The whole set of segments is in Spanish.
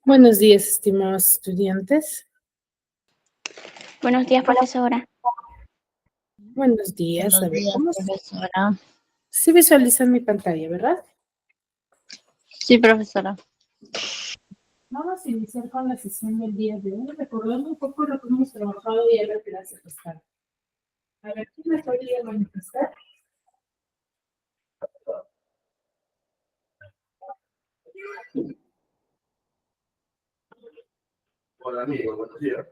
Buenos días, estimados estudiantes. Buenos días, profesora. Buenos días. A Buenos ver, días, profesora. sí visualizan mi pantalla, ¿verdad? Sí, profesora. Vamos a iniciar con la sesión del día de hoy, recordando un poco lo que hemos trabajado ya en la clase pasada. A ver, ¿quién me podría manifestar? Hola amigo, buenos días.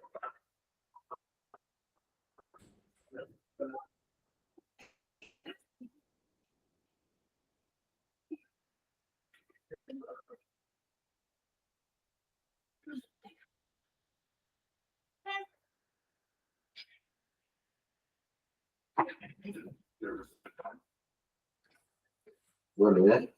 Bueno, ¿eh?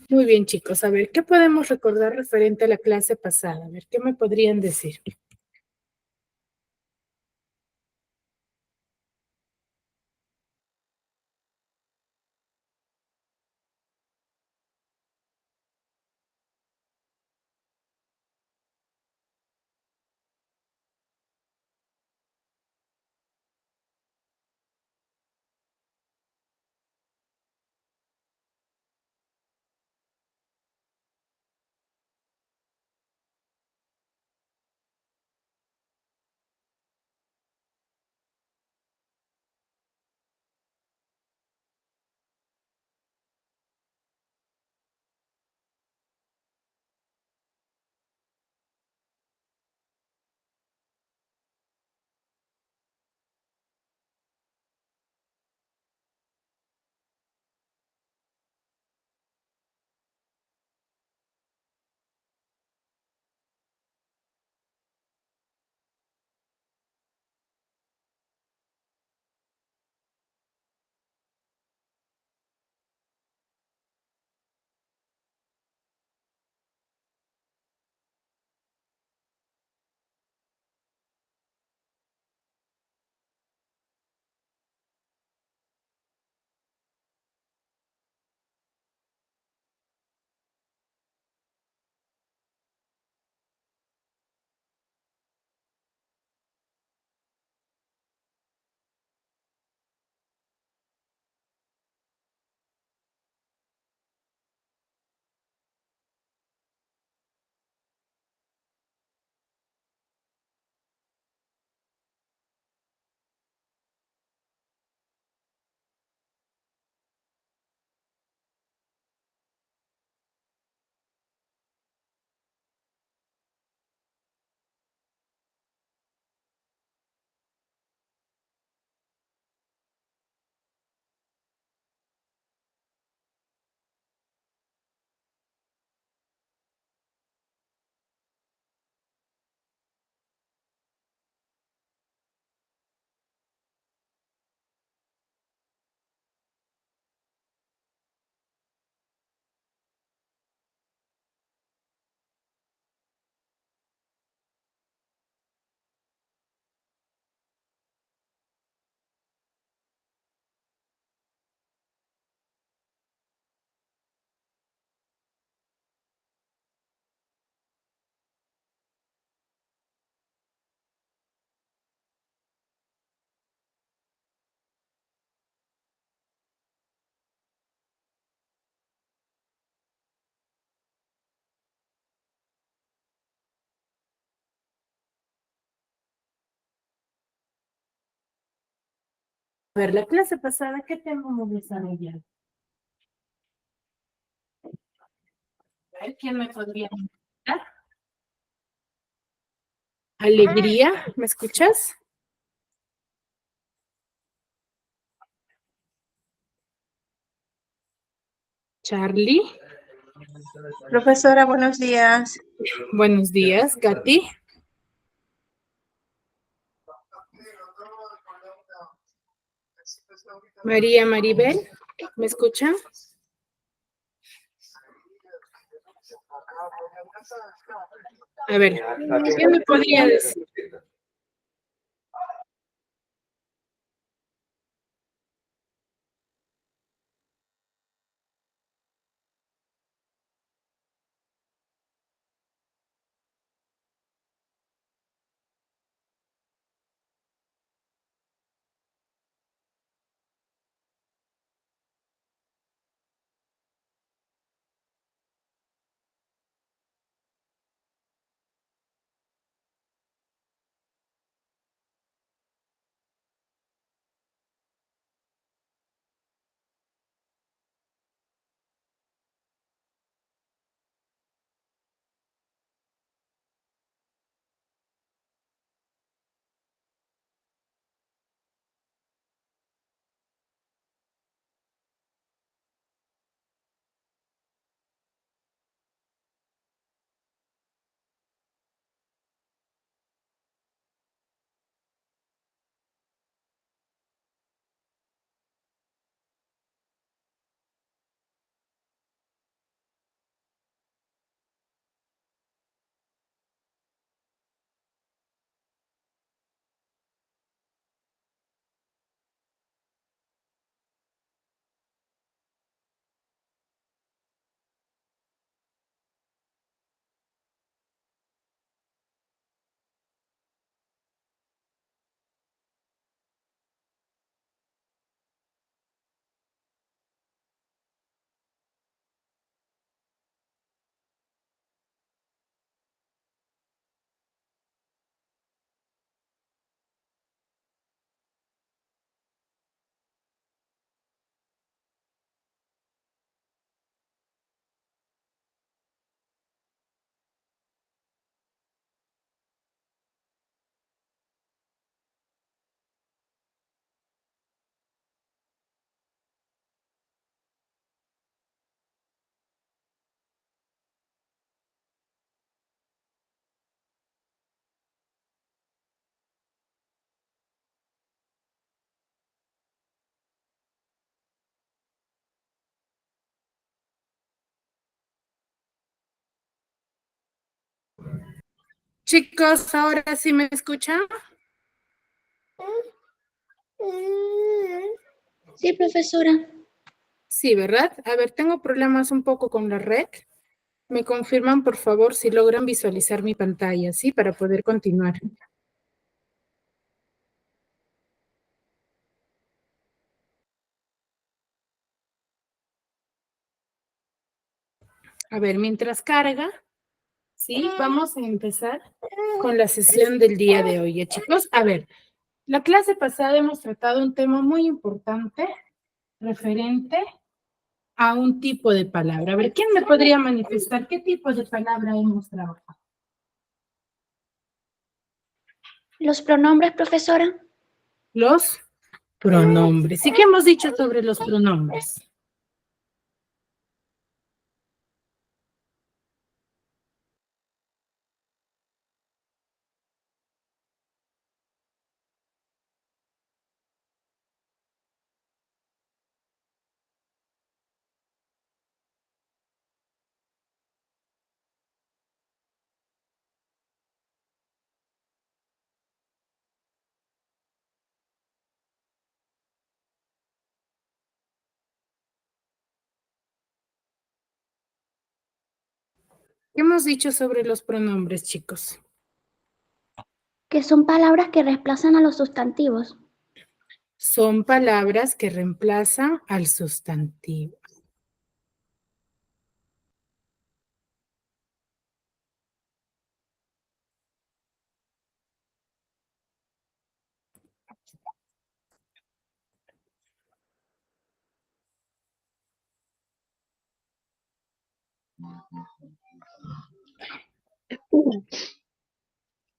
Muy bien, chicos. A ver, ¿qué podemos recordar referente a la clase pasada? A ver, ¿qué me podrían decir? A ver, la clase pasada, ¿qué tema hemos desarrollado? A ver, ¿quién me podría dar? Alegría, ¿me escuchas? Charlie, Profesora, buenos días. buenos días. Katy, María Maribel, ¿me escuchan? A ver, ¿qué me podría decir? Chicos, ¿ahora sí me escuchan? Sí, profesora. Sí, ¿verdad? A ver, tengo problemas un poco con la red. Me confirman, por favor, si logran visualizar mi pantalla, ¿sí? Para poder continuar. A ver, mientras carga, ¿sí? Vamos a empezar con la sesión del día de hoy, ¿eh, chicos? A ver, la clase pasada hemos tratado un tema muy importante referente a un tipo de palabra. A ver, ¿quién me podría manifestar qué tipo de palabra hemos trabajado? Los pronombres, profesora. Los pronombres. ¿Y qué hemos dicho sobre los pronombres? ¿Qué hemos dicho sobre los pronombres, chicos? Que son palabras que reemplazan a los sustantivos. Son palabras que reemplazan al sustantivo.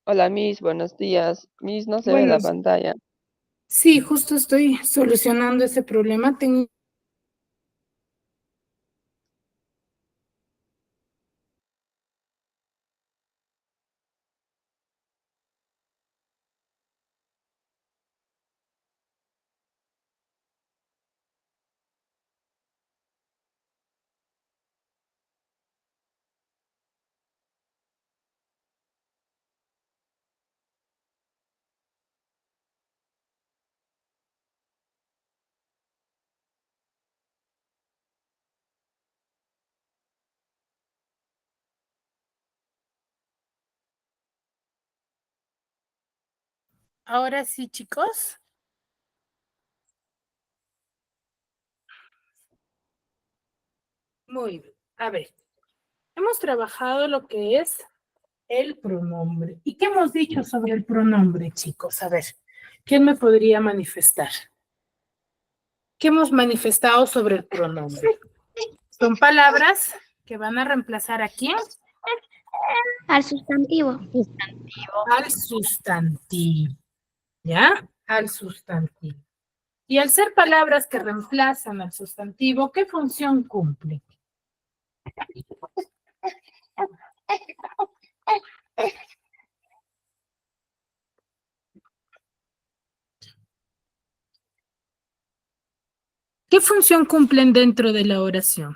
Hola, Miss, buenos días. Miss, no se ve la Buenos, pantalla. sí, justo estoy solucionando ese problema. Ahora sí, chicos. Muy bien. A ver, hemos trabajado lo que es el pronombre. ¿Y qué hemos dicho sobre el pronombre, chicos? A ver, ¿quién me podría manifestar? ¿Qué hemos manifestado sobre el pronombre? Son palabras que van a reemplazar a quién? Al sustantivo. Al sustantivo. ¿Ya? Al sustantivo. Y al ser palabras que reemplazan al sustantivo, ¿qué función cumple? ¿Qué función cumplen dentro de la oración?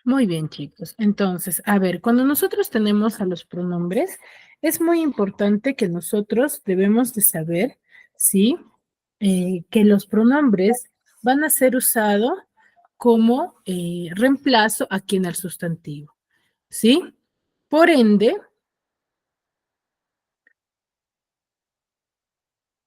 Muy bien, chicos. Entonces, a ver, cuando nosotros tenemos a los pronombres, es muy importante que nosotros debemos de saber, ¿sí? Que los pronombres van a ser usados como reemplazo aquí en el sustantivo, ¿sí? Por ende,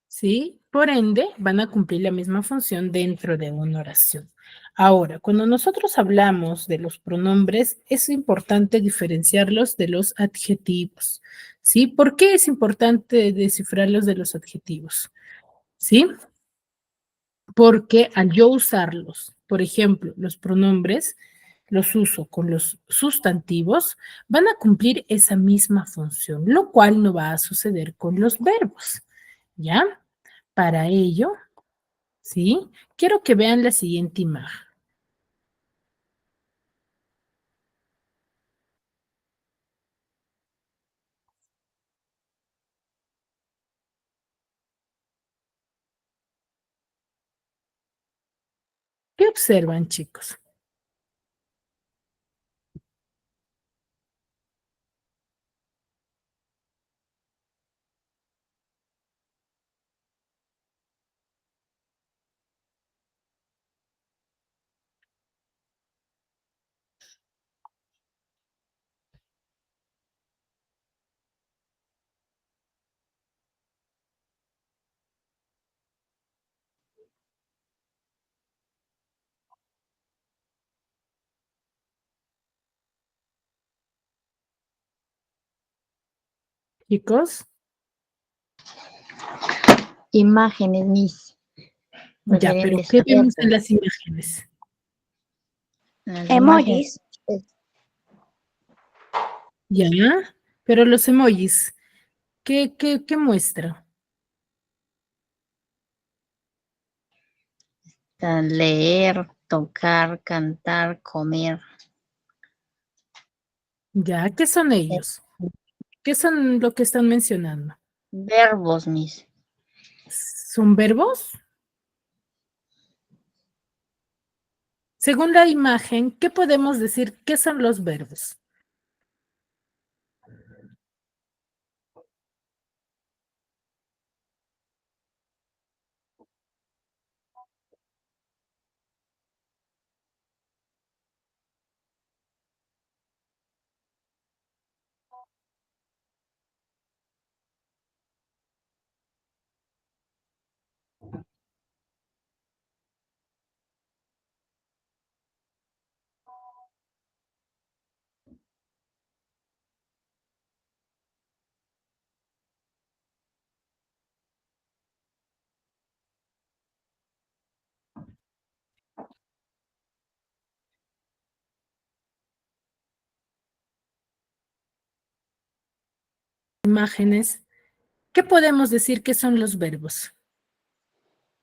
¿sí? Por ende, van a cumplir la misma función dentro de una oración. Ahora, cuando nosotros hablamos de los pronombres, es importante diferenciarlos de los adjetivos, ¿sí? ¿Por qué es importante descifrarlos de los adjetivos? ¿Sí? Porque al yo usarlos, por ejemplo, los pronombres, los uso con los sustantivos, van a cumplir esa misma función, lo cual no va a suceder con los verbos, ¿ya? Para ello, ¿sí? Quiero que vean la siguiente imagen. ¿Qué observan, chicos? chicos? Imágenes, Miss. Ya, pero Referentes ¿qué vemos en abiertas. las imágenes? Las Emojis. imágenes, Ya, pero los emojis, ¿qué muestra? leer, tocar, cantar, comer. Ya, ¿qué son Eh, ellos? ¿Qué son lo que están mencionando? Verbos, Miss. ¿Son verbos? Según la imagen, ¿qué podemos decir? ¿Qué son los verbos? Imágenes, ¿qué podemos decir que son los verbos?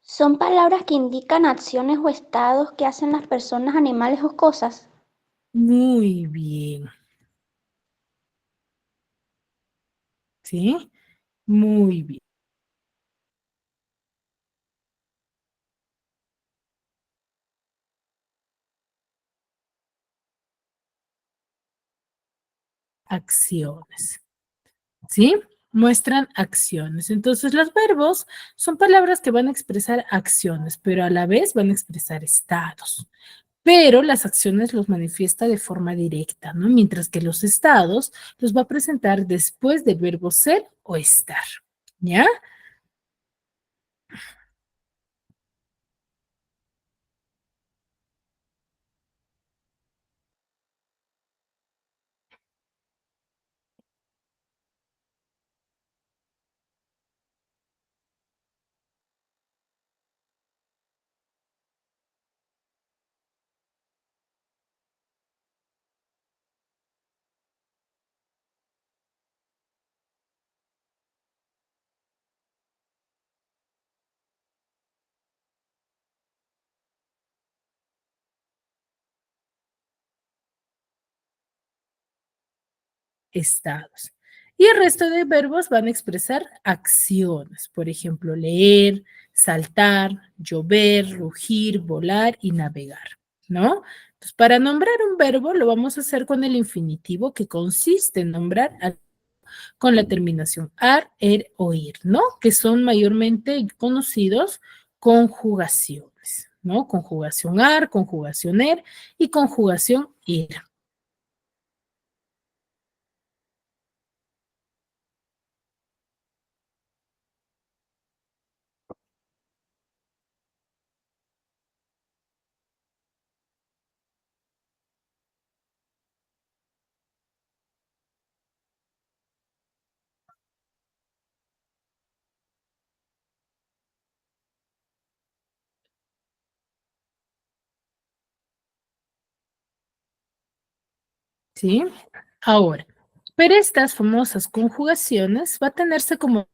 Son palabras que indican acciones o estados que hacen las personas, animales o cosas. Muy bien, ¿sí? Muy bien. Acciones, ¿sí? Muestran acciones. Entonces, los verbos son palabras que van a expresar acciones, pero a la vez van a expresar estados. Pero las acciones los manifiesta de forma directa, ¿no? Mientras que los estados los va a presentar después del verbo ser o estar, ¿ya? Estados. Y el resto de verbos van a expresar acciones, por ejemplo, leer, saltar, llover, rugir, volar y navegar, ¿no? Entonces, para nombrar un verbo lo vamos a hacer con el infinitivo que consiste en nombrar con la terminación ar, er o ir, ¿no? Que son mayormente conocidos conjugaciones, ¿no? Conjugación ar, conjugación er y conjugación ir. ¿Sí? Ahora, pero estas famosas conjugaciones va a tenerse como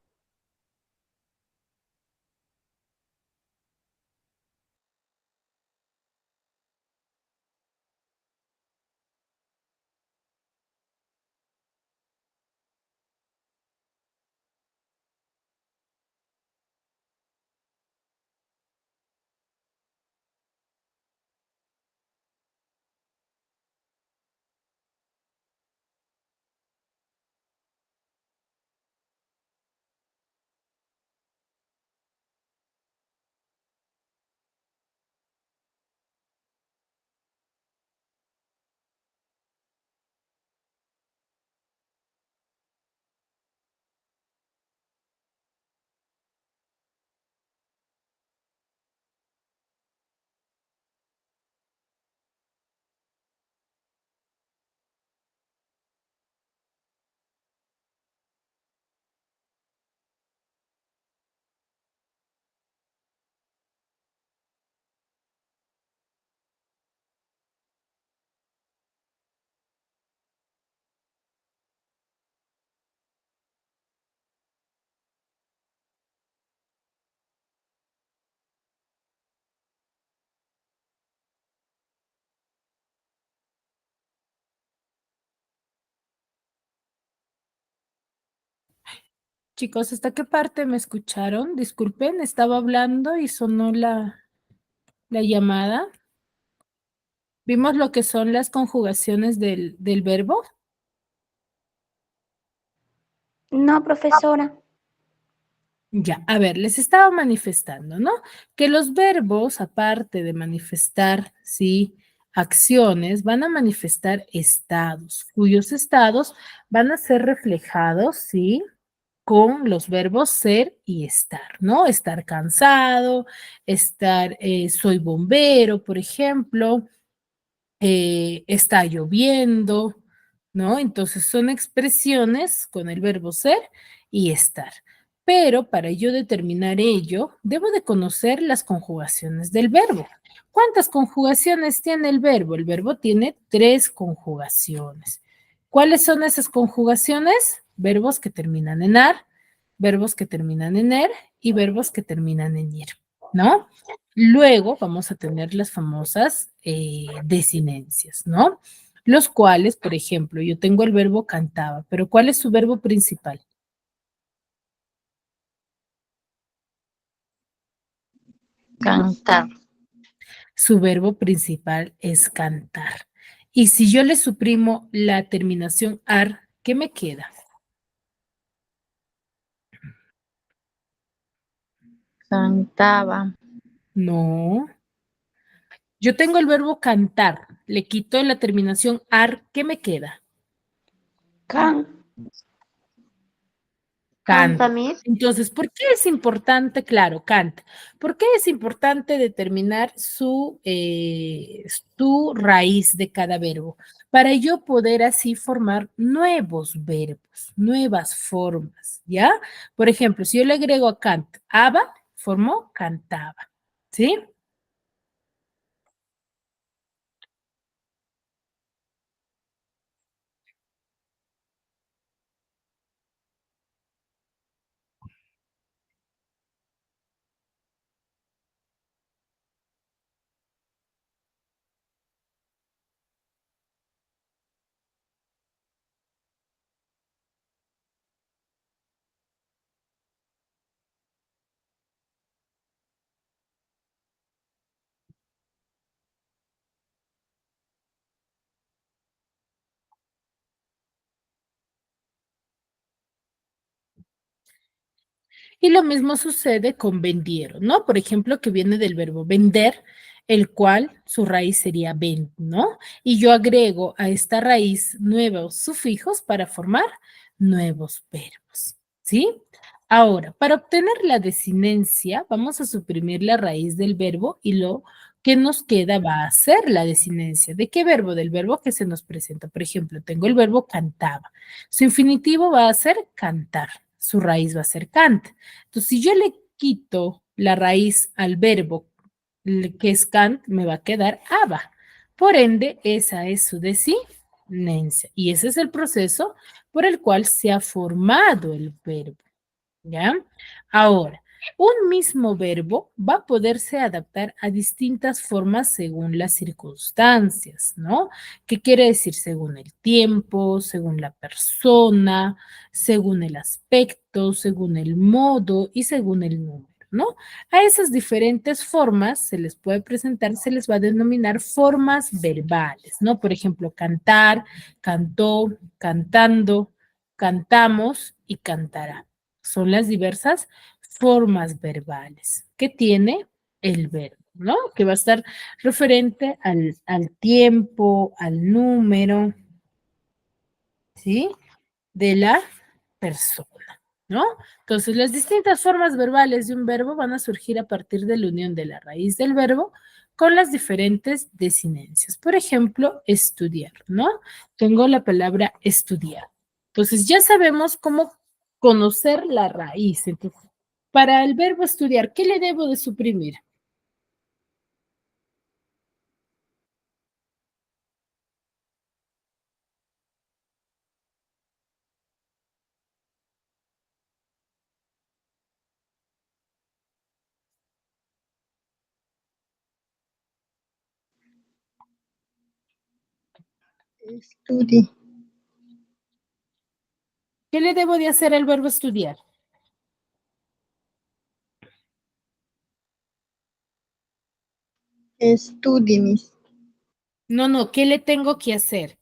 Chicos, ¿hasta qué parte me escucharon? Disculpen, estaba hablando y sonó la llamada. ¿Vimos lo que son las conjugaciones del verbo? No, profesora. Ya, a ver, les estaba manifestando, ¿no? Que los verbos, aparte de manifestar, sí, acciones, van a manifestar estados, cuyos estados van a ser reflejados, sí, con los verbos ser y estar, ¿no? Estar cansado, estar, soy bombero, por ejemplo, está lloviendo, ¿no? Entonces son expresiones con el verbo ser y estar. Pero para yo determinar ello, debo de conocer las conjugaciones del verbo. ¿Cuántas conjugaciones tiene el verbo? El verbo tiene 3 conjugaciones. ¿Cuáles son esas conjugaciones? Verbos que terminan en ar, verbos que terminan en er y verbos que terminan en ir, ¿no? Luego vamos a tener las famosas desinencias, ¿no? Los cuales, por ejemplo, yo tengo el verbo cantaba, pero ¿cuál es su verbo principal? Cantar. Su verbo principal es cantar. Y si yo le suprimo la terminación ar, ¿qué me queda? Cantaba. No. Yo tengo el verbo cantar, le quito la terminación ar, ¿qué me queda? Can. Canta. Canta, Miss. Entonces, ¿por qué es importante? Claro, canta. ¿Por qué es importante determinar su raíz de cada verbo? Para yo poder así formar nuevos verbos, nuevas formas, ¿ya? Por ejemplo, si yo le agrego a cant, aba, formó cantaba, ¿sí? Y lo mismo sucede con vendieron, ¿no? Por ejemplo, que viene del verbo vender, el cual su raíz sería ven, ¿no? Y yo agrego a esta raíz nuevos sufijos para formar nuevos verbos, ¿sí? Ahora, para obtener la desinencia, vamos a suprimir la raíz del verbo y lo que nos queda va a ser la desinencia. ¿De qué verbo? Del verbo que se nos presenta. Por ejemplo, tengo el verbo cantaba. Su infinitivo va a ser cantar. Su raíz va a ser cant. Entonces, si yo le quito la raíz al verbo que es cant, me va a quedar aba. Por ende, esa es su desinencia. Y ese es el proceso por el cual se ha formado el verbo. ¿Ya? Ahora, un mismo verbo va a poderse adaptar a distintas formas según las circunstancias, ¿no? ¿Qué quiere decir? Según el tiempo, según la persona, según el aspecto, según el modo y según el número, ¿no? A esas diferentes formas se les puede presentar, se les va a denominar formas verbales, ¿no? Por ejemplo, cantar, cantó, cantando, cantamos y cantará. Son las diversas formas verbales que tiene el verbo, ¿no? Que va a estar referente al tiempo, al número, ¿sí? De la persona, ¿no? Entonces, las distintas formas verbales de un verbo van a surgir a partir de la unión de la raíz del verbo con las diferentes desinencias. Por ejemplo, estudiar, ¿no? Tengo la palabra estudiar. Entonces, ya sabemos cómo conocer la raíz. Entonces, para el verbo estudiar, ¿qué le debo de suprimir? Estudi. ¿Qué le debo de hacer al verbo estudiar? Estudie, Miss. No, ¿qué le tengo que hacer?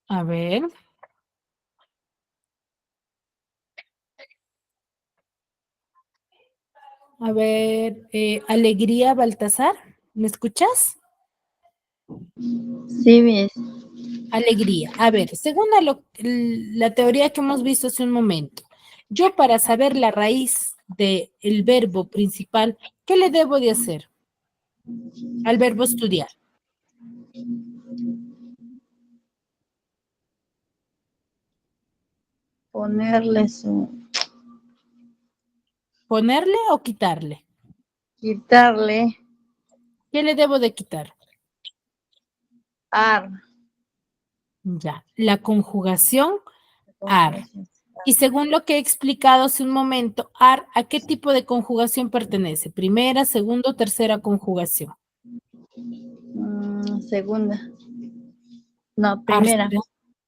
A ver. A ver, Alegría Baltasar, ¿me escuchas? Sí, Miss. Alegría. A ver, según la teoría que hemos visto hace un momento, yo para saber la raíz del verbo principal, ¿qué le debo de hacer al verbo estudiar? Ponerle su, ¿Ponerle o quitarle? quitarle ¿Qué le debo de quitar? ar. Ya, la conjugación ar. Y según lo que he explicado hace un momento, ar, ¿a qué tipo de conjugación pertenece? ¿Primera, segunda o tercera conjugación? Segunda. No, Ar primera. será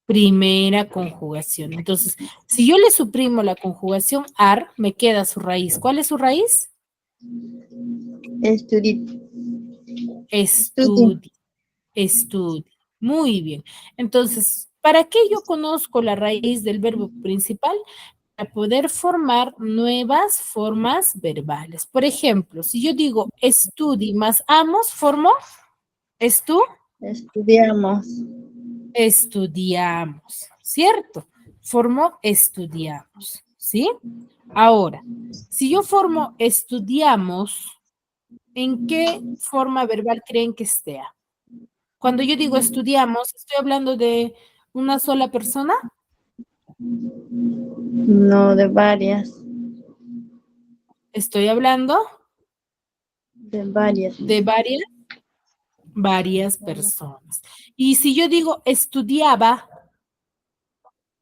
primera conjugación. Entonces, si yo le suprimo la conjugación ar, me queda su raíz. ¿Cuál es su raíz? Estudie. Estudie. Estudi, estudi. Muy bien. Entonces, ¿para qué yo conozco la raíz del verbo principal? Para poder formar nuevas formas verbales. Por ejemplo, si yo digo estudi más amos, formo estu, Estudiamos. estudiamos, ¿cierto? Formo estudiamos, ¿sí? Ahora, si yo formo estudiamos, ¿en qué forma verbal creen que esté? Cuando yo digo estudiamos, ¿estoy hablando de una sola persona? No, de varias. Estoy hablando De varias. de varias personas. Y si yo digo estudiaba,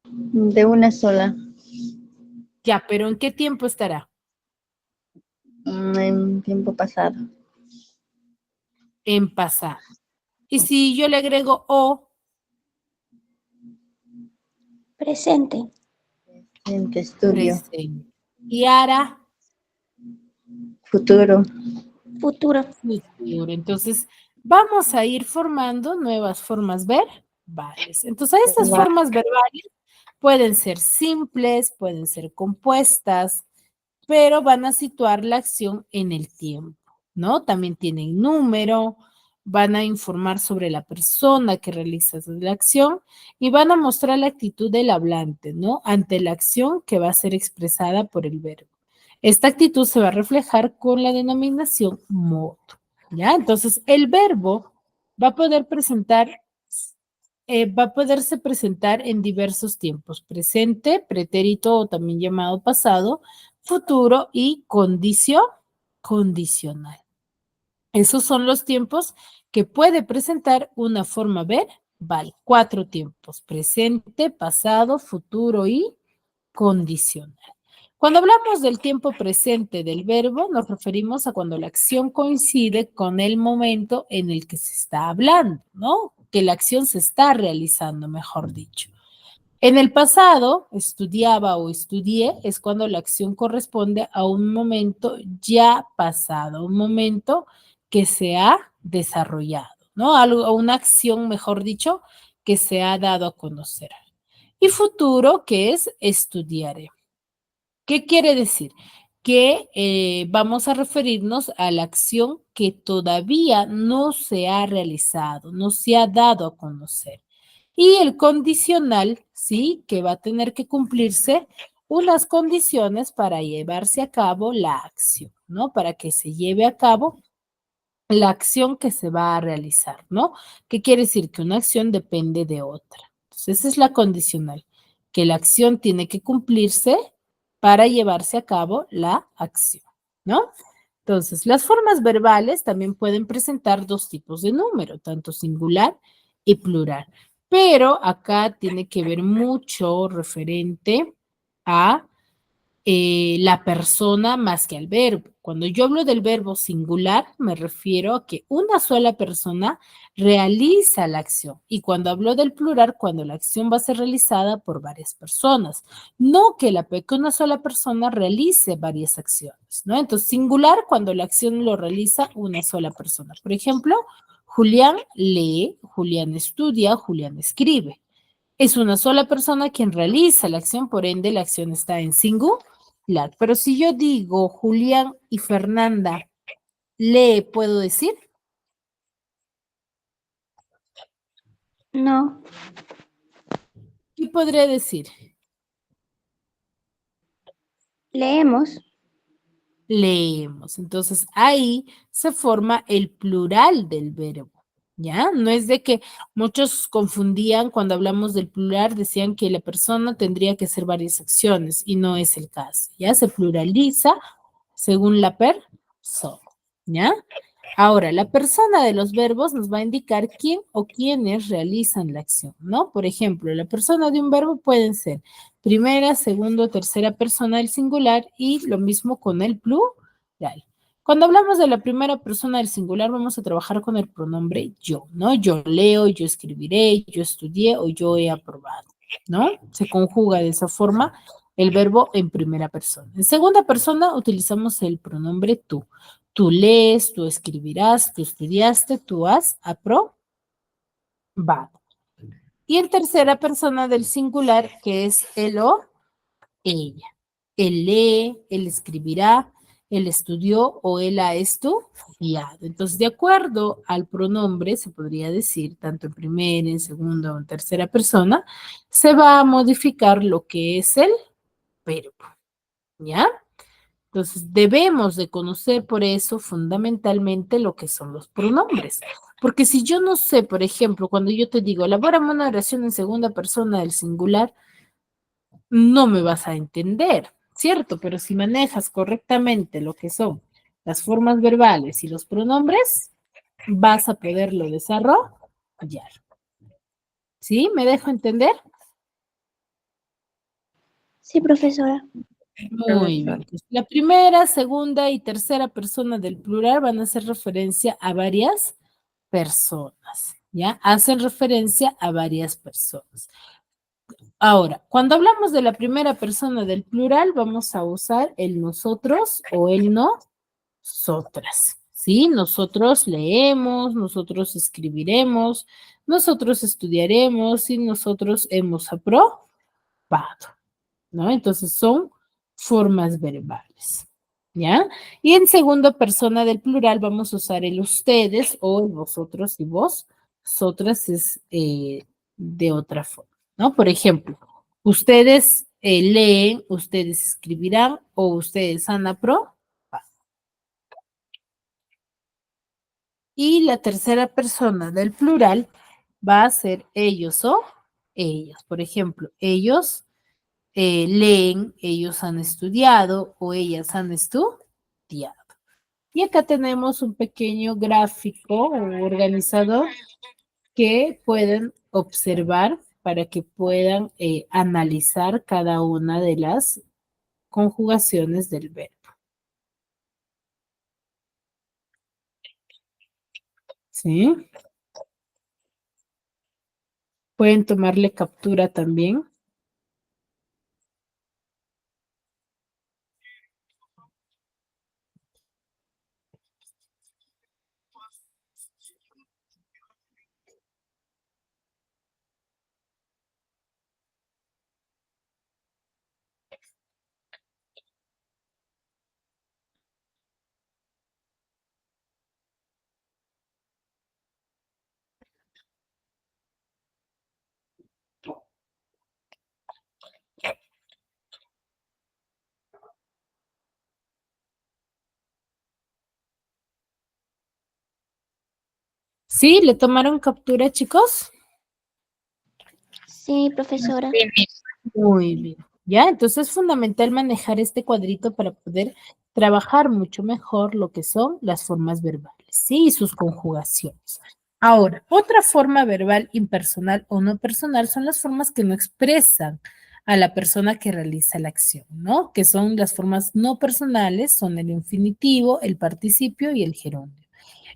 De una sola. ya, pero ¿en qué tiempo estará? En tiempo pasado. En pasado. Y si yo le agrego o, Presente. En estudio. presente. Y ara, Futuro. Futuro. futuro. Entonces, vamos a ir formando nuevas formas verbales. Entonces, estas formas verbales pueden ser simples, pueden ser compuestas, pero van a situar la acción en el tiempo, ¿no? También tienen número, van a informar sobre la persona que realiza la acción y van a mostrar la actitud del hablante, ¿no? Ante la acción que va a ser expresada por el verbo. Esta actitud se va a reflejar con la denominación modo, ¿ya? Entonces, el verbo va a poder presentar va a poderse presentar en diversos tiempos, presente, pretérito o también llamado pasado, futuro y condicional. Esos son los tiempos que puede presentar una forma verbal. 4 tiempos, presente, pasado, futuro y condicional. Cuando hablamos del tiempo presente del verbo, nos referimos a cuando la acción coincide con el momento en el que se está hablando, ¿no? Que la acción se está realizando, mejor dicho. En el pasado, estudiaba o estudié, es cuando la acción corresponde a un momento ya pasado, un momento que se ha desarrollado, ¿no? Algo, una acción, mejor dicho, que se ha dado a conocer. Y futuro, que es estudiaré. ¿Qué quiere decir? Que vamos a referirnos a la acción que todavía no se ha realizado, no se ha dado a conocer. Y el condicional, ¿sí? Que va a tener que cumplirse unas condiciones para llevarse a cabo la acción, ¿no? Para que se lleve a cabo la acción que se va a realizar, ¿no? ¿Qué quiere decir? Que una acción depende de otra. Entonces, esa es la condicional, que la acción tiene que cumplirse para llevarse a cabo la acción, ¿no? Entonces, las formas verbales también pueden presentar dos tipos de número, tanto singular y plural, pero acá tiene que ver mucho referente a la persona más que al verbo. Cuando yo hablo del verbo singular, me refiero a que una sola persona realiza la acción. Y cuando hablo del plural, cuando la acción va a ser realizada por varias personas. No que una sola persona realice varias acciones, ¿no? Entonces, singular cuando la acción lo realiza una sola persona. Por ejemplo, Julián lee, Julián estudia, Julián escribe. Es una sola persona quien realiza la acción, por ende la acción está en singular. Pero si yo digo Julián y Fernanda lee, ¿puedo decir? No, ¿Qué podré decir? leemos. Leemos. Entonces ahí se forma el plural del verbo. ¿Ya? No es de que muchos confundían cuando hablamos del plural, decían que la persona tendría que hacer varias acciones y no es el caso. ¿Ya? Se pluraliza según la persona. ¿Ya? Ahora, la persona de los verbos nos va a indicar quién o quiénes realizan la acción, ¿no? Por ejemplo, la persona de un verbo pueden ser primera, segunda, tercera persona del singular y lo mismo con el plural. Cuando hablamos de la primera persona del singular, vamos a trabajar con el pronombre yo, ¿no? Yo leo, yo escribiré, yo estudié o yo he aprobado, ¿no? Se conjuga de esa forma el verbo en primera persona. En segunda persona utilizamos el pronombre tú. Tú lees, tú escribirás, tú estudiaste, tú has aprobado. Y en tercera persona del singular, que es él o ella. Él lee, él escribirá, él estudió o él ha estudiado. Entonces, de acuerdo al pronombre, se podría decir, tanto en primera, en segunda o en tercera persona, se va a modificar lo que es el verbo. ¿Ya? Entonces, debemos de conocer por eso fundamentalmente lo que son los pronombres. Porque si yo no sé, por ejemplo, cuando yo te digo, elabórame una oración en segunda persona del singular, no me vas a entender, ¿cierto? Pero si manejas correctamente lo que son las formas verbales y los pronombres, vas a poderlo desarrollar. ¿Sí? ¿Me dejo entender? Sí, profesora. Muy bien. Pues, la primera, segunda y tercera persona del plural van a hacer referencia a varias personas, ¿ya? Hacen referencia a varias personas. Ahora, cuando hablamos de la primera persona del plural, vamos a usar el nosotros o el nosotras, ¿sí? Nosotros leemos, nosotros escribiremos, nosotros estudiaremos y nosotros hemos aprobado, ¿no? Entonces son formas verbales, ¿ya? Y en segunda persona del plural vamos a usar el ustedes o el vosotros y vosotras es de otra forma, ¿no? Por ejemplo, ustedes leen, ustedes escribirán o ustedes han aprobado. Y la tercera persona del plural va a ser ellos o ellas. Por ejemplo, ellos leen, ellos han estudiado o ellas han estudiado. Y acá tenemos un pequeño gráfico o organizador que pueden observar para que puedan analizar cada una de las conjugaciones del verbo. ¿Sí? Pueden tomarle captura también. ¿Sí? ¿Le tomaron captura, chicos? Sí, profesora. Muy bien. Ya, entonces es fundamental manejar este cuadrito para poder trabajar mucho mejor lo que son las formas verbales, ¿sí? Y sus conjugaciones. Ahora, otra forma verbal impersonal o no personal son las formas que no expresan a la persona que realiza la acción, ¿no? Que son las formas no personales, son el infinitivo, el participio y el gerundio.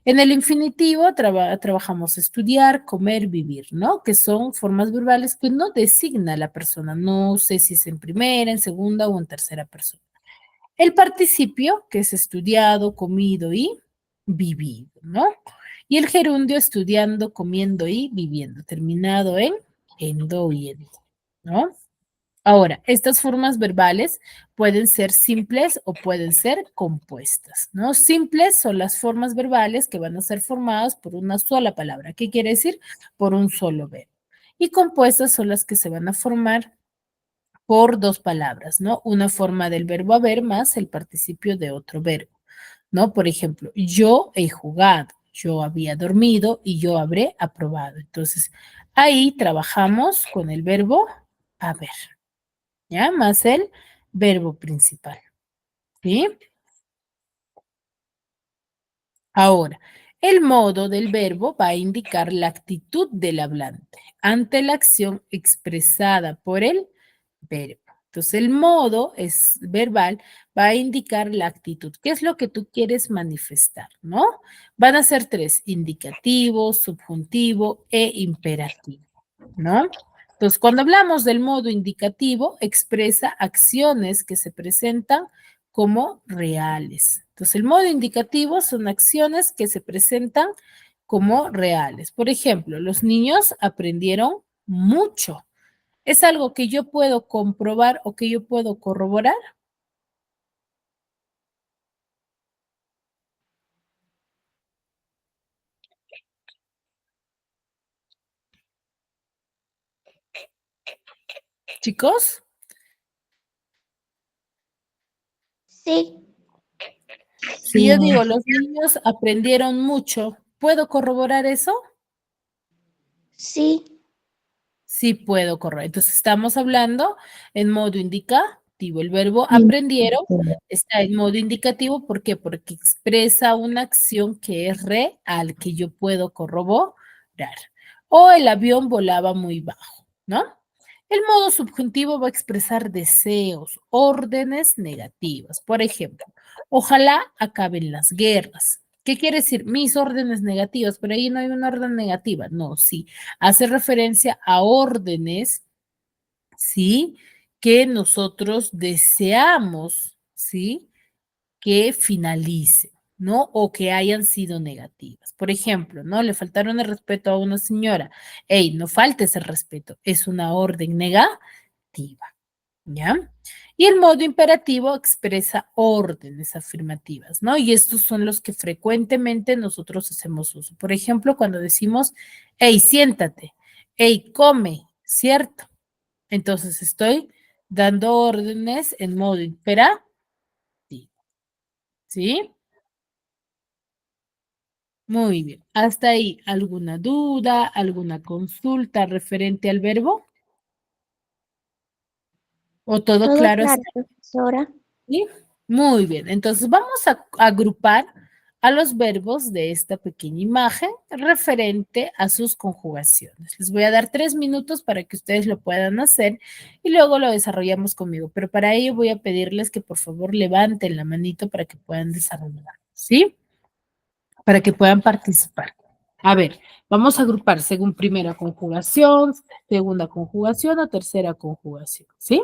En el infinitivo trabajamos estudiar, comer, vivir, ¿no? Que son formas verbales que no designa a la persona. No sé si es en primera, en segunda o en tercera persona. El participio, que es estudiado, comido y vivido, ¿no? Y el gerundio, estudiando, comiendo y viviendo, terminado en endo y endo, ¿no? Ahora, estas formas verbales pueden ser simples o pueden ser compuestas, ¿no? Simples son las formas verbales que van a ser formadas por una sola palabra. ¿Qué quiere decir? Por un solo verbo. Y compuestas son las que se van a formar por dos palabras, ¿no? Una forma del verbo haber más el participio de otro verbo, ¿no? Por ejemplo, yo he jugado, yo había dormido y yo habré aprobado. Entonces, ahí trabajamos con el verbo haber. ¿Ya? Más el verbo principal, ¿sí? Ahora, el modo del verbo va a indicar la actitud del hablante ante la acción expresada por el verbo. Entonces, el modo es verbal, va a indicar la actitud. ¿Qué es lo que tú quieres manifestar, no? Van a ser tres, indicativo, subjuntivo e imperativo, ¿no? Entonces, cuando hablamos del modo indicativo, expresa acciones que se presentan como reales. Entonces, el modo indicativo son acciones que se presentan como reales. Por ejemplo, los niños aprendieron mucho. ¿Es algo que yo puedo comprobar o que yo puedo corroborar? Chicos, Sí, si yo Sí, digo los niños aprendieron mucho, ¿puedo corroborar eso? sí, Sí puedo corroborar. Entonces estamos hablando en modo indicativo. El verbo sí, aprendieron está en modo indicativo. ¿Por qué? Porque expresa una acción que es real, que yo puedo corroborar. O el avión volaba muy bajo, ¿no? El modo subjuntivo va a expresar deseos, órdenes negativas. Por ejemplo, ojalá acaben las guerras. ¿Qué quiere decir? Mis órdenes negativas, pero ahí no hay una orden negativa. No, sí. Hace referencia a órdenes, ¿sí? Que nosotros deseamos, ¿sí? Que finalicen, ¿no? O que hayan sido negativas. Por ejemplo, ¿no? Le faltaron el respeto a una señora. Ey, no faltes el respeto. Es una orden negativa. ¿Ya? Y el modo imperativo expresa órdenes afirmativas, ¿no? Y estos son los que frecuentemente nosotros hacemos uso. Por ejemplo, cuando decimos, hey, siéntate, hey, come, ¿cierto? Entonces estoy dando órdenes en modo imperativo, ¿sí? Muy bien. ¿Hasta ahí alguna duda, alguna consulta referente al verbo? ¿O todo todo claro claro, hasta profesora. ¿sí? Muy bien, entonces vamos a agrupar a los verbos de esta pequeña imagen referente a sus conjugaciones. Les voy a dar 3 minutos para que ustedes lo puedan hacer y luego lo desarrollamos conmigo, pero para ello voy a pedirles que por favor levanten la manito para que puedan desarrollar, ¿sí? Para que puedan participar. A ver, vamos a agrupar según primera conjugación, segunda conjugación o tercera conjugación, ¿sí?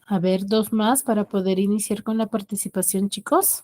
A ver, dos más para poder iniciar con la participación, chicos.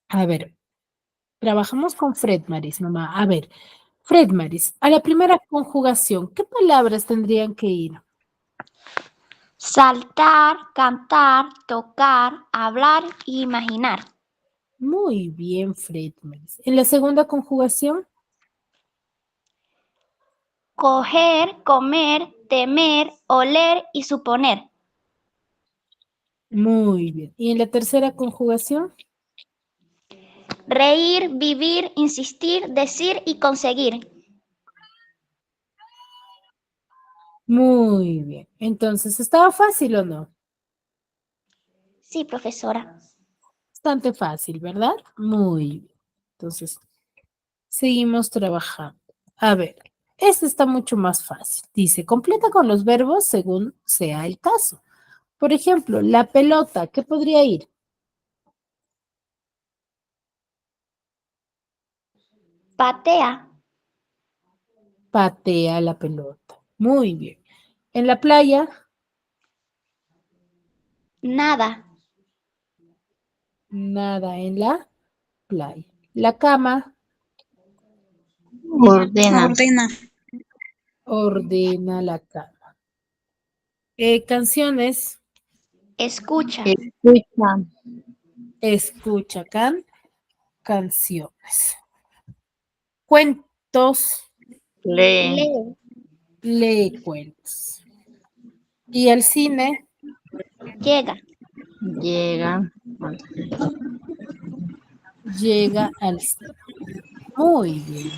A ver, trabajamos con Fred Maris, mamá. A ver, Fred Maris, a la primera conjugación, ¿qué palabras tendrían que ir? Saltar, cantar, tocar, hablar e imaginar. Muy bien, Fred Maris. En la segunda conjugación, Coger, comer, temer, oler y suponer. muy bien. Y en la tercera conjugación, Reír, vivir, insistir, decir y conseguir. muy bien. Entonces, ¿estaba fácil o no? Sí, profesora. Bastante fácil, ¿verdad? Muy bien. Entonces, seguimos trabajando. A ver, este está mucho más fácil. Dice, completa con los verbos según sea el caso. Por ejemplo, la pelota, ¿qué podría ir? Patea. Patea la pelota. Muy bien. En la playa, Nada. nada en la playa. La cama, Ordena. ordena la cama. Canciones, Escucha. Escucha. escucha canciones. Cuentos, Lee. Lee. lee cuentos. Y el cine, Llega. Llega. llega al cine. Muy bien.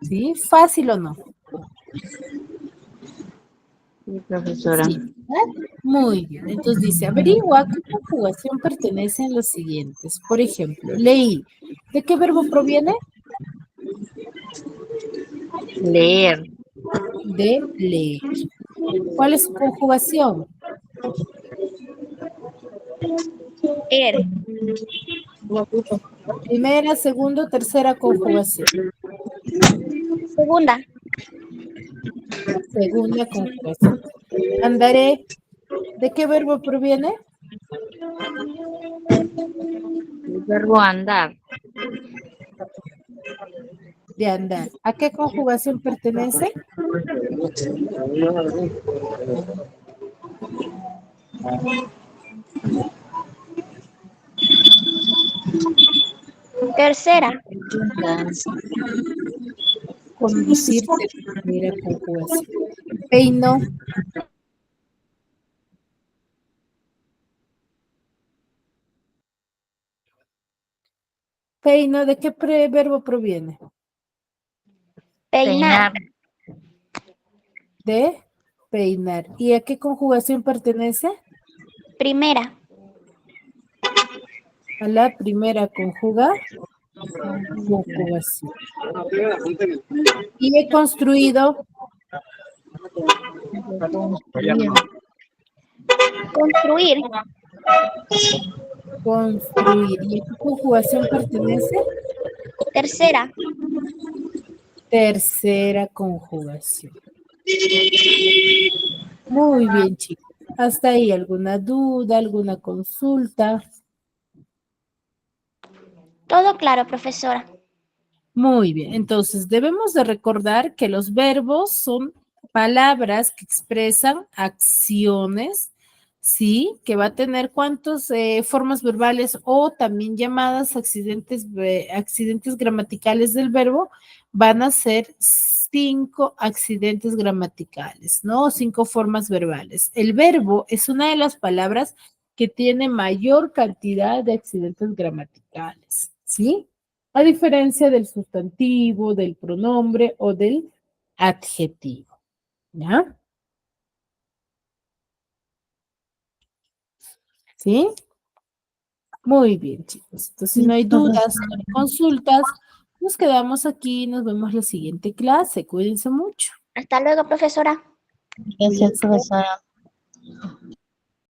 ¿Sí? ¿Fácil o no? Sí, profesora. Sí, ¿verdad? Muy bien. Entonces dice, averigua qué conjugación pertenece en los siguientes. Por ejemplo, leí. ¿De qué verbo proviene? Leer. De leer. ¿Cuál es su conjugación? Er. Primera, segunda, tercera conjugación. Segunda. Segunda conjugación. Andaré. ¿De qué verbo proviene? El verbo andar. De andar. ¿A qué conjugación pertenece? Tercera. Conducir, tercera conjugación. Peino. Peino, ¿de qué verbo proviene? Peinar. De peinar. ¿Y a qué conjugación pertenece? Primera. A la primera conjugación. Y he construido. Construir. Construir. ¿Y a qué conjugación pertenece? Tercera. Tercera conjugación. Muy bien, chicos. ¿Hasta ahí alguna duda, alguna consulta? Todo claro, profesora. Muy bien. Entonces, debemos de recordar que los verbos son palabras que expresan acciones, ¿sí? Que va a tener cuántas formas verbales o también llamadas accidentes gramaticales del verbo, van a ser 5 accidentes gramaticales, ¿no? 5 formas verbales. El verbo es una de las palabras que tiene mayor cantidad de accidentes gramaticales, ¿sí? A diferencia del sustantivo, del pronombre o del adjetivo, ¿ya? ¿Sí? Muy bien, chicos. Entonces, si no hay dudas, no hay consultas, nos quedamos aquí y nos vemos la siguiente clase. Cuídense mucho. Hasta luego, profesora. Gracias, profesora.